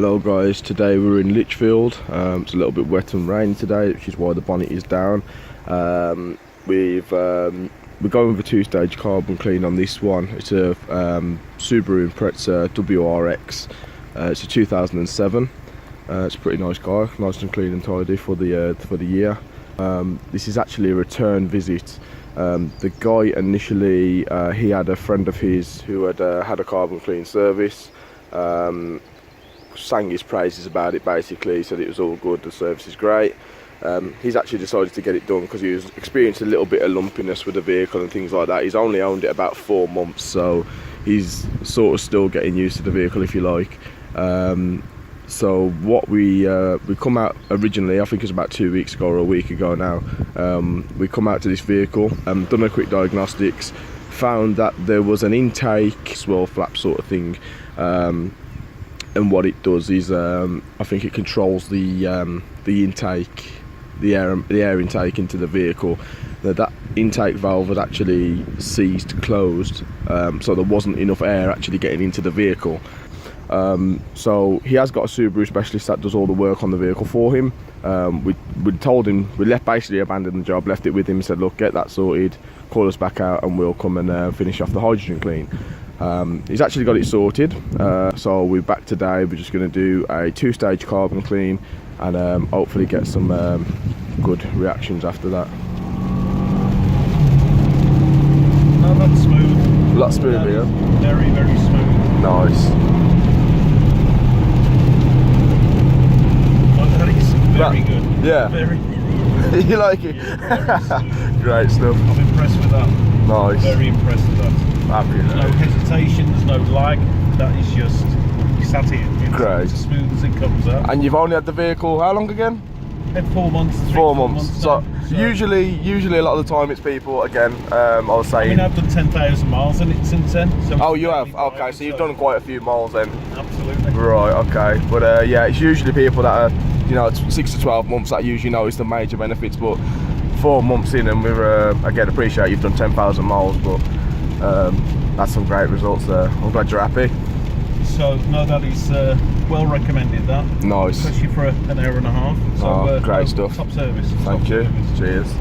Hello guys, today we're in Lichfield. It's a little bit wet and rainy today, which is why the bonnet is down. We're going with a two-stage carbon clean on this one. It's a Subaru Impreza WRX. It's a 2007. It's a pretty nice car, nice and clean and tidy for the year. This is actually a return visit. The guy initially, he had a friend of his who had had a carbon clean service. Sang his praises about it basically. He said it was all good, the service is great. He's actually decided to get it done because he was experiencing a little bit of lumpiness with the vehicle and things like that. He's only owned it about 4 months, so he's sort of still getting used to the vehicle, if you like. So what we come out originally, I think it was about 2 weeks ago or a week ago now. We come out to this vehicle, done a quick diagnostics, found that there was an intake swirl flap sort of thing. And what it does is, I think it controls the intake, the air intake into the vehicle. That intake valve had actually seized closed, so there wasn't enough air actually getting into the vehicle. So he has got a Subaru specialist that does all the work on the vehicle for him. We told him, basically abandoned the job, left it with him, said look, get that sorted, call us back out and we'll come and finish off the hydrogen clean. He's actually got it sorted, so we're back today. We're just going to do a two-stage carbon clean and hopefully get some good reactions after that. No, that's smooth. A lot smooth here. Very, very smooth. Nice. That is very good. Yeah. Very. You like it? Yeah, great stuff. I'm impressed with that. Nice. Very impressed with that. Happy. There's no hesitation, there's no lag. That is just sat here. It's Great. as smooth as it comes out. And you've only had the vehicle how long again? 4 months. 4 months. So now, usually a lot of the time it's people again. I was saying. I mean, I've done 10,000 miles in it since then. So oh, you have? Okay, so you've done quite a few miles then. Absolutely. Right. Okay. But yeah, it's usually people that are, you know, 6 to 12 months that usually notice the major benefits. But 4 months in, and we're again appreciate you've done 10,000 miles, but that's some great results there. I'm glad you're happy. So no, that is well recommended. That nice, especially for an hour and a half. So great stuff. Top service. Thank you. Service. Cheers.